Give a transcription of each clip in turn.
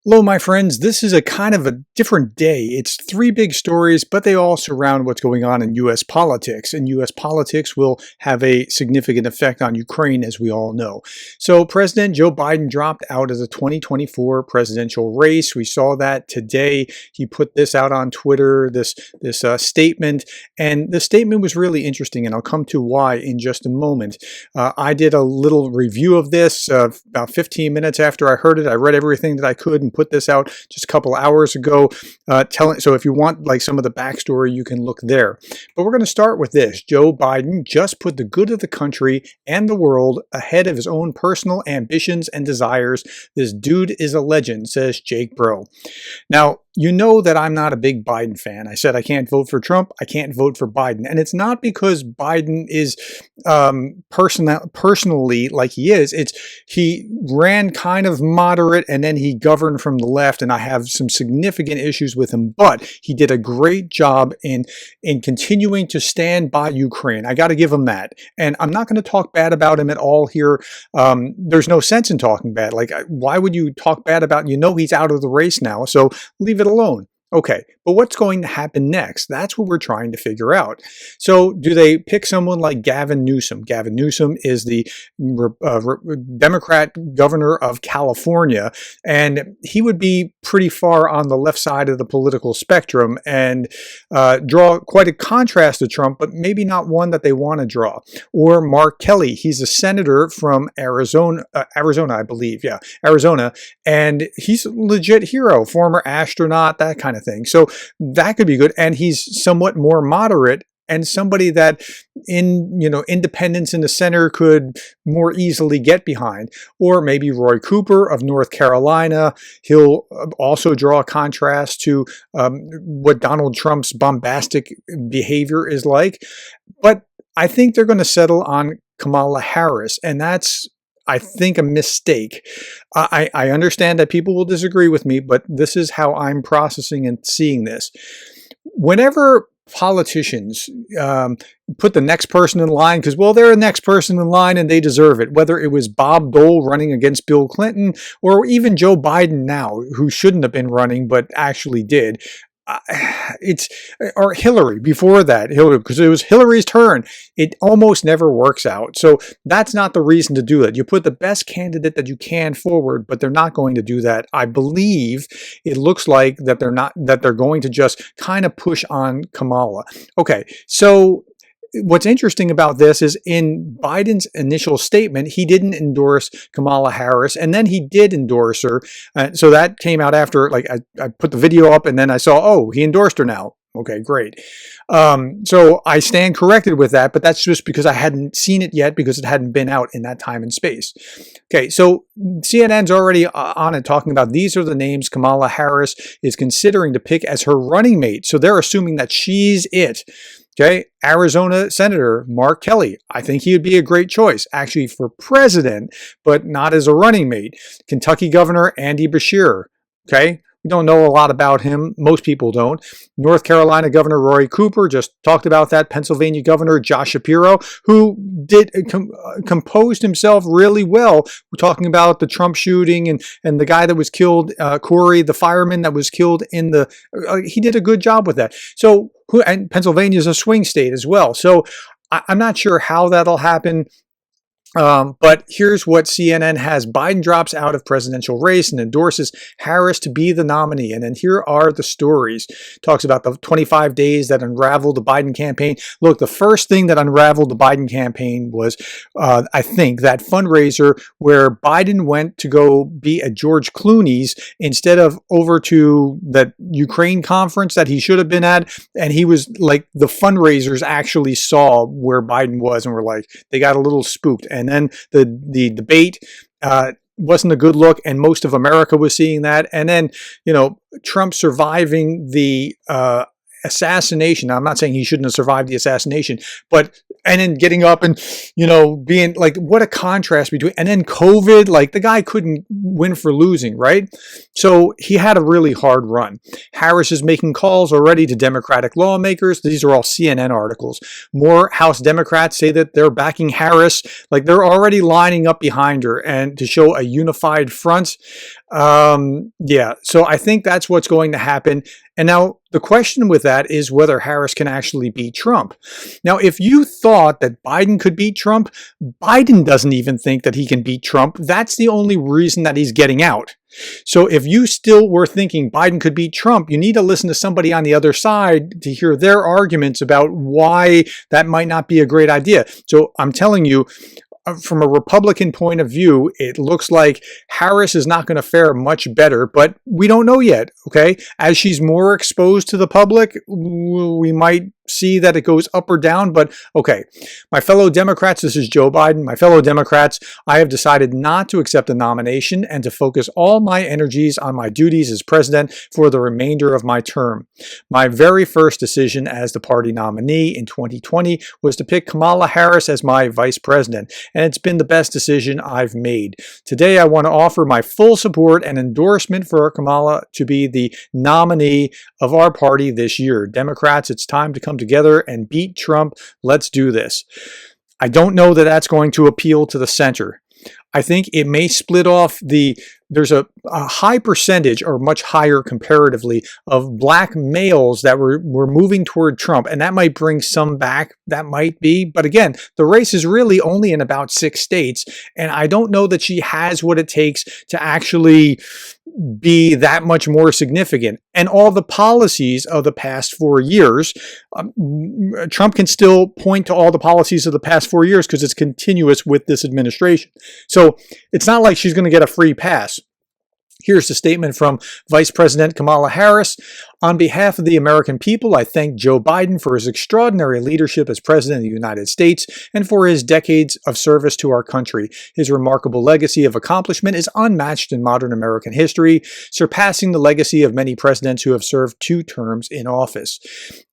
Hello, my friends. This is a kind of a different day. It's three big stories, but they all surround what's going on in U.S. politics. And U.S. politics will have a significant effect on Ukraine, as we all know. So President Joe Biden dropped out of the 2024 presidential race. We saw that today. He put this out on Twitter, this statement. And the statement was really interesting, and I'll come to why in just a moment. I did a little review of this about 15 minutes after I heard it. I read everything that I could and put this out just a couple hours ago. So if you want like some of the backstory, you can look there. But we're going to start with this. Joe Biden just put the good of the country and the world ahead of his own personal ambitions and desires. This dude is a legend, says Jake Bro. Now, you know that I'm not a big Biden fan. I said I can't vote for Trump. I can't vote for Biden. And it's not because Biden is personally like he is. He ran kind of moderate and then he governed from the left, and I have some significant issues with him. But he did a great job in continuing to stand by Ukraine. I got to give him that. And I'm not going to talk bad about him at all here. There's no sense in talking bad. Like, why would you talk bad about, he's out of the race now, so leave it alone. Okay, but what's going to happen next? That's what we're trying to figure out. So do they pick someone like Gavin Newsom? Gavin Newsom is the Democrat governor of California, and he would be pretty far on the left side of the political spectrum and draw quite a contrast to Trump, but maybe not one that they want to draw. Or Mark Kelly, he's a senator from Arizona, I believe, yeah, Arizona, and he's a legit hero, former astronaut, that kind of thing. So that could be good. And he's somewhat more moderate and somebody that independents in the center could more easily get behind. Or maybe Roy Cooper of North Carolina. He'll also draw a contrast to what Donald Trump's bombastic behavior is like. But I think they're going to settle on Kamala Harris, and that's, I think, a mistake. I understand that people will disagree with me, but this is how I'm processing and seeing this. Whenever politicians put the next person in line, because, well, they're the next person in line and they deserve it, whether it was Bob Dole running against Bill Clinton or even Joe Biden now, who shouldn't have been running but actually did. Or Hillary before that, because it was Hillary's turn. It almost never works out. So that's not the reason to do it. You put the best candidate that you can forward, but they're not going to do that. I believe it looks like that they're going to just kind of push on Kamala. Okay, so what's interesting about this is in Biden's initial statement, he didn't endorse Kamala Harris, and then he did endorse her. So that came out after, like, I put the video up, and then I saw, oh, he endorsed her now. Okay, great. So I stand corrected with that, but that's just because I hadn't seen it yet because it hadn't been out in that time and space. Okay, so CNN's already on it talking about these are the names Kamala Harris is considering to pick as her running mate. So they're assuming that she's it. Okay, Arizona Senator Mark Kelly. I think he would be a great choice, actually, for president, but not as a running mate. Kentucky Governor Andy Beshear. Okay, we don't know a lot about him. Most people don't. North Carolina Governor Roy Cooper, just talked about that. Pennsylvania Governor Josh Shapiro, who did composed himself really well. We're talking about the Trump shooting and the guy that was killed, Corey, the fireman that was killed in the. He did a good job with that. So, and Pennsylvania is a swing state as well. So I'm not sure how that'll happen. But here's what CNN has. Biden drops out of presidential race and endorses Harris to be the nominee. And then here are the stories. Talks about the 25 days that unraveled the Biden campaign. Look, the first thing that unraveled the Biden campaign was, I think, that fundraiser where Biden went to go be at George Clooney's instead of over to that Ukraine conference that he should have been at. And he was like, the fundraisers actually saw where Biden was and were like, they got a little spooked. And then the debate wasn't a good look, and most of America was seeing that. And then, Trump surviving the assassination. Now, I'm not saying he shouldn't have survived the assassination, and then getting up and, being like, what a contrast between, and then COVID, like the guy couldn't win for losing, right? So he had a really hard run. Harris is making calls already to Democratic lawmakers. These are all CNN articles. More House Democrats say that they're backing Harris, like they're already lining up behind her and to show a unified front. Yeah, so I think that's what's going to happen. And now the question with that is whether Harris can actually beat Trump. Now, if you thought that Biden could beat Trump, Biden doesn't even think that he can beat Trump. That's the only reason that he's getting out. So if you still were thinking Biden could beat Trump, you need to listen to somebody on the other side to hear their arguments about why that might not be a great idea. So I'm telling you, from a Republican point of view, it looks like Harris is not going to fare much better, but we don't know yet, okay? As she's more exposed to the public, we might see that it goes up or down, but okay. My fellow Democrats, this is Joe Biden. My fellow Democrats, I have decided not to accept the nomination and to focus all my energies on my duties as president for the remainder of my term. My very first decision as the party nominee in 2020 was to pick Kamala Harris as my vice president, and it's been the best decision I've made. Today, I want to offer my full support and endorsement for Kamala to be the nominee of our party this year. Democrats, it's time to come together and beat Trump. Let's do this. I don't know that that's going to appeal to the center. I think it may split off there's a high percentage, or much higher comparatively, of black males that were moving toward Trump, and that might bring some back. That might be, but again, the race is really only in about 6 states, and I don't know that she has what it takes to actually be that much more significant. And all the policies of the past 4 years, Trump can still point to all the policies of the past 4 years because it's continuous with this administration. So it's not like she's going to get a free pass. Here's the statement from Vice President Kamala Harris. On behalf of the American people, I thank Joe Biden for his extraordinary leadership as President of the United States and for his decades of service to our country. His remarkable legacy of accomplishment is unmatched in modern American history, surpassing the legacy of many presidents who have served 2 terms in office.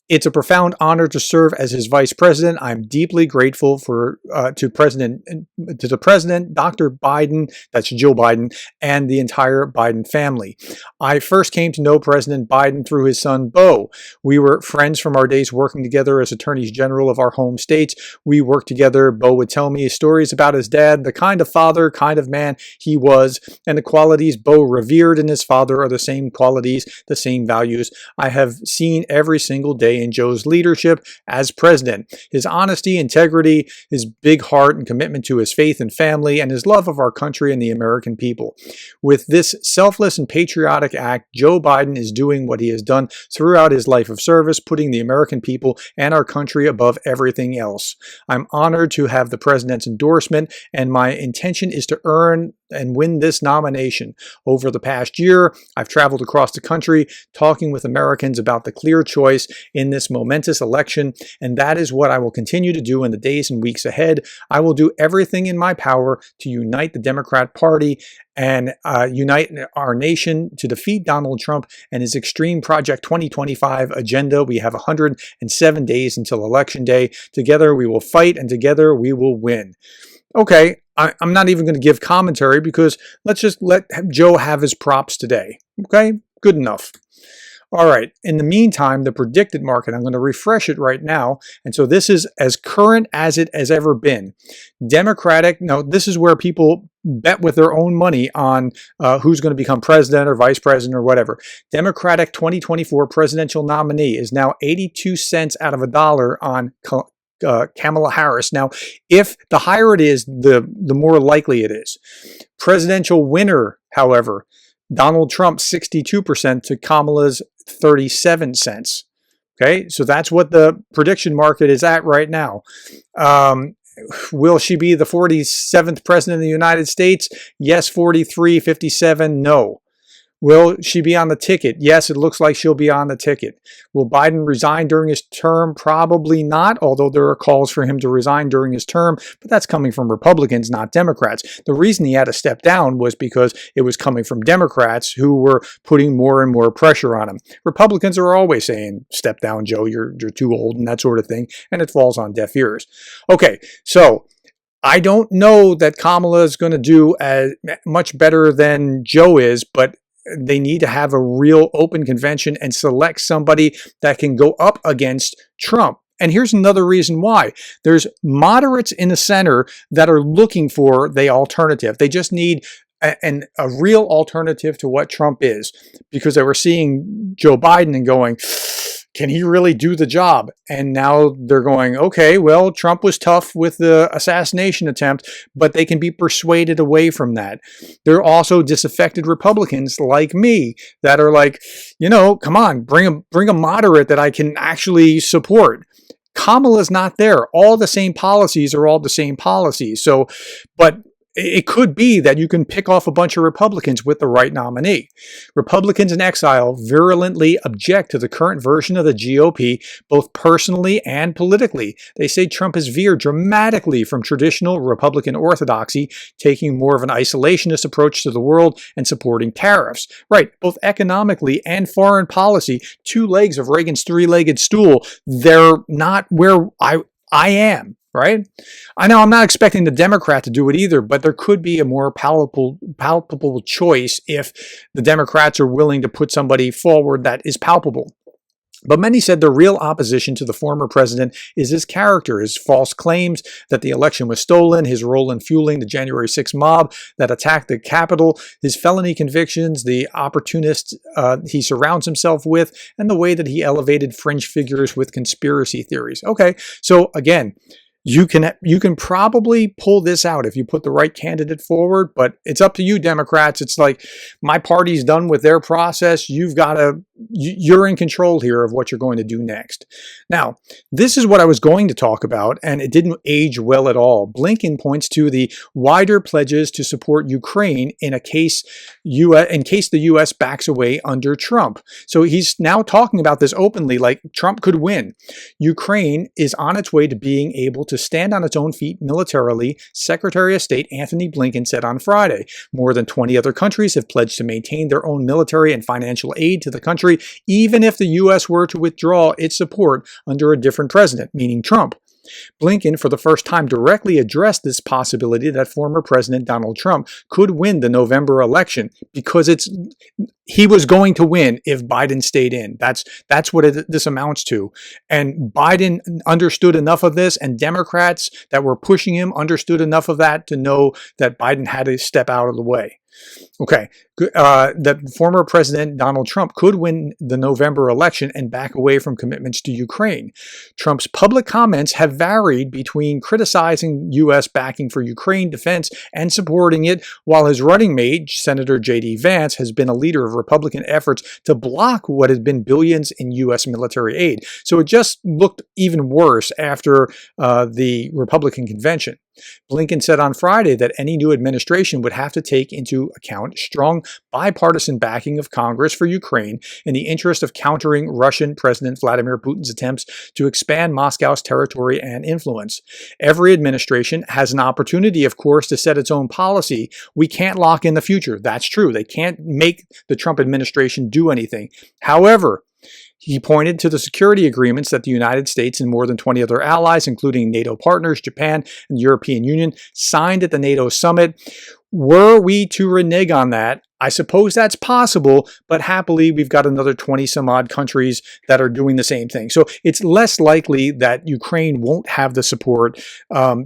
It's a profound honor to serve as his vice president. I'm deeply grateful to the president, Dr. Biden, that's Joe Biden, and the entire Biden family. I first came to know President Biden through his son, Beau. We were friends from our days working together as attorneys general of our home states. We worked together. Beau would tell me stories about his dad, the kind of father, kind of man he was, and the qualities Beau revered in his father are the same qualities, the same values I have seen every single day in Joe's leadership as president. His honesty, integrity, his big heart and commitment to his faith and family, and his love of our country and the American people. With this selfless and patriotic act, Joe Biden is doing what he has done throughout his life of service, putting the American people and our country above everything else. I'm honored to have the president's endorsement, and my intention is to earn and win this nomination. Over the past year, I've traveled across the country talking with Americans about the clear choice in this momentous election, and that is what I will continue to do in the days and weeks ahead. I will do everything in my power to unite the Democrat Party and unite our nation to defeat Donald Trump and his extreme Project 2025 agenda. We have 107 days until Election Day. Together we will fight, and together we will win. Okay, I'm not even going to give commentary because let's just let Joe have his props today. Okay, good enough. All right, in the meantime, the predicted market, I'm going to refresh it right now. And so this is as current as it has ever been. Democratic, no, this is where people bet with their own money on who's going to become president or vice president or whatever. Democratic 2024 presidential nominee is now 82 cents out of a dollar on Kamala Harris. Now, if the higher it is, the more likely it is. Presidential winner, however, Donald Trump 62% to Kamala's 37 cents. Okay, so that's what the prediction market is at right now. Will she be the 47th president of the United States? Yes, 43, 57, no. Will she be on the ticket? Yes, it looks like she'll be on the ticket. Will Biden resign during his term? Probably not, although there are calls for him to resign during his term, but that's coming from Republicans, not Democrats. The reason he had to step down was because it was coming from Democrats who were putting more and more pressure on him. Republicans are always saying, step down, Joe, you're too old, and that sort of thing, and it falls on deaf ears. Okay, so I don't know that Kamala is going to do as much better than Joe is, but they need to have a real open convention and select somebody that can go up against Trump. And here's another reason why. There's moderates in the center that are looking for the alternative. They just need and a real alternative to what Trump is, because they were seeing Joe Biden and going, can he really do the job? And now they're going, okay, well, Trump was tough with the assassination attempt, but they can be persuaded away from that. There are also disaffected Republicans like me that are like, come on, bring a moderate that I can actually support. Kamala's not there. All the same policies are all the same policies. So, but it could be that you can pick off a bunch of Republicans with the right nominee. Republicans in exile virulently object to the current version of the GOP, both personally and politically. They say Trump has veered dramatically from traditional Republican orthodoxy, taking more of an isolationist approach to the world and supporting tariffs. Right, both economically and foreign policy, two legs of Reagan's three-legged stool. They're not where I am. Right? I know I'm not expecting the Democrat to do it either, but there could be a more palpable choice if the Democrats are willing to put somebody forward that is palpable. But many said the real opposition to the former president is his character, his false claims that the election was stolen, his role in fueling the January 6th mob that attacked the Capitol, his felony convictions, the opportunists he surrounds himself with, and the way that he elevated fringe figures with conspiracy theories. Okay, so again, you can probably pull this out if you put the right candidate forward, but it's up to you, Democrats. It's like, my party's done with their process. You're in control here of what you're going to do next. Now, this is what I was going to talk about, and it didn't age well at all. Blinken points to the wider pledges to support Ukraine in case the U.S. backs away under Trump. So he's now talking about this openly, like Trump could win. Ukraine is on its way to being able to stand on its own feet militarily, Secretary of State Antony Blinken said on Friday. More than 20 other countries have pledged to maintain their own military and financial aid to the country, even if the U.S. were to withdraw its support under a different president, meaning Trump. Blinken, for the first time, directly addressed this possibility that former President Donald Trump could win the November election, because he was going to win if Biden stayed in. That's what this amounts to. And Biden understood enough of this, and Democrats that were pushing him understood enough of that to know that Biden had to step out of the way. Okay, that former President Donald Trump could win the November election and back away from commitments to Ukraine. Trump's public comments have varied between criticizing U.S. backing for Ukraine defense and supporting it, while his running mate, Senator J.D. Vance, has been a leader of Republican efforts to block what has been billions in U.S. military aid. So it just looked even worse after the Republican convention. Blinken said on Friday that any new administration would have to take into account strong bipartisan backing of Congress for Ukraine in the interest of countering Russian President Vladimir Putin's attempts to expand Moscow's territory and influence. Every administration has an opportunity, of course, to set its own policy. We can't lock in the future. That's true. They can't make the Trump administration do anything. However, he pointed to the security agreements that the United States and more than 20 other allies, including NATO partners, Japan, and the European Union, signed at the NATO summit. Were we to renege on that, I suppose that's possible, but happily we've got another 20 some odd countries that are doing the same thing. So it's less likely that Ukraine won't have the support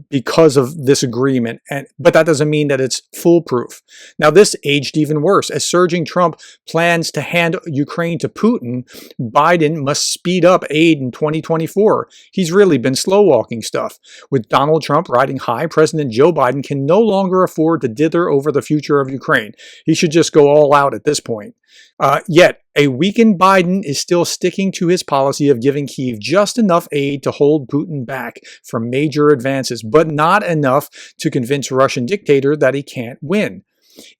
because of this agreement. But that doesn't mean that it's foolproof. Now, this aged even worse. As surging Trump plans to hand Ukraine to Putin, Biden must speed up aid in 2024. He's really been slow walking stuff. With Donald Trump riding high, President Joe Biden can no longer afford to dither over the future of Ukraine. He should just go all out at this point. Yet, a weakened Biden is still sticking to his policy of giving Kyiv just enough aid to hold Putin back from major advances, but not enough to convince Russian dictator that he can't win.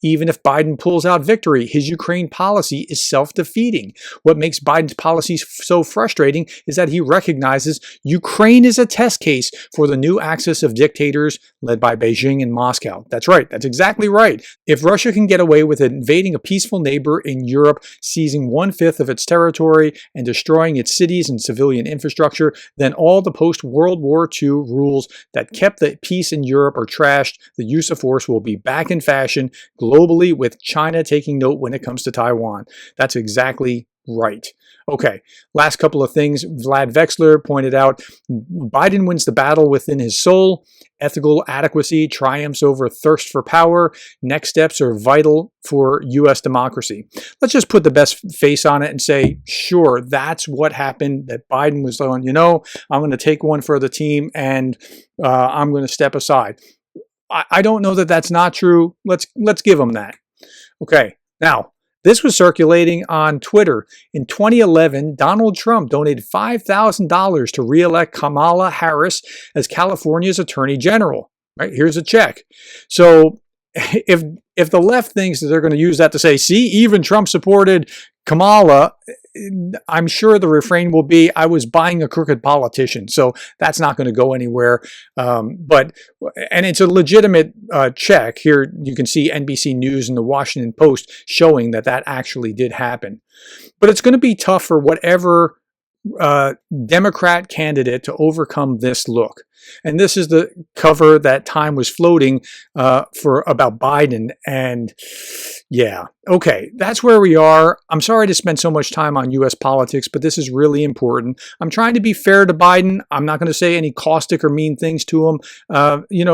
Even if Biden pulls out victory, his Ukraine policy is self-defeating. What makes Biden's policies so frustrating is that he recognizes Ukraine is a test case for the new axis of dictators led by Beijing and Moscow. That's right. That's exactly right. If Russia can get away with invading a peaceful neighbor in Europe, seizing 1/5 of its territory, and destroying its cities and civilian infrastructure, then all the post-World War II rules that kept the peace in Europe are trashed. The use of force will be back in fashion globally, with China taking note when it comes to Taiwan. That's exactly right. Okay, last couple of things. Vlad Vexler pointed out Biden wins the battle within his soul. Ethical adequacy triumphs over thirst for power. Next steps are vital for U.S. democracy. Let's just put the best face on it and say, sure, that's what happened, that Biden was going, I'm going to take one for the team and I'm going to step aside. I don't know that that's not true. Let's give him that. Okay, now, this was circulating on Twitter. In 2011, Donald Trump donated $5,000 to re-elect Kamala Harris as California's Attorney General. Right? Here's a check. So if the left thinks that they're going to use that to say, see, even Trump supported Kamala, I'm sure the refrain will be, I was buying a crooked politician. So that's not going to go anywhere. And it's a legitimate check. Here you can see NBC News and the Washington Post showing that that actually did happen. But it's going to be tough for whatever Democrat candidate to overcome this look. And this is the cover that Time was floating for about Biden. And yeah, okay, that's where we are. I'm sorry to spend so much time on U.S. politics, but this is really important. I'm trying to be fair to Biden. I'm not going to say any caustic or mean things to him.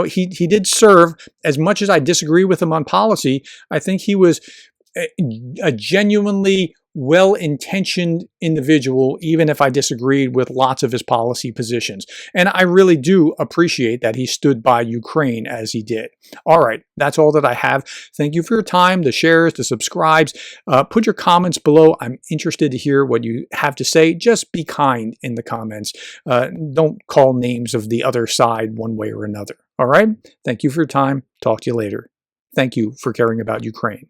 He did serve. As much as I disagree with him on policy, I think he was a genuinely well-intentioned individual, even if I disagreed with lots of his policy positions. And I really do appreciate that he stood by Ukraine as he did. All right, that's all that I have. Thank you for your time, the shares, the subscribes. Put your comments below. I'm interested to hear what you have to say. Just be kind in the comments. Don't call names of the other side one way or another. All right? Thank you for your time. Talk to you later. Thank you for caring about Ukraine.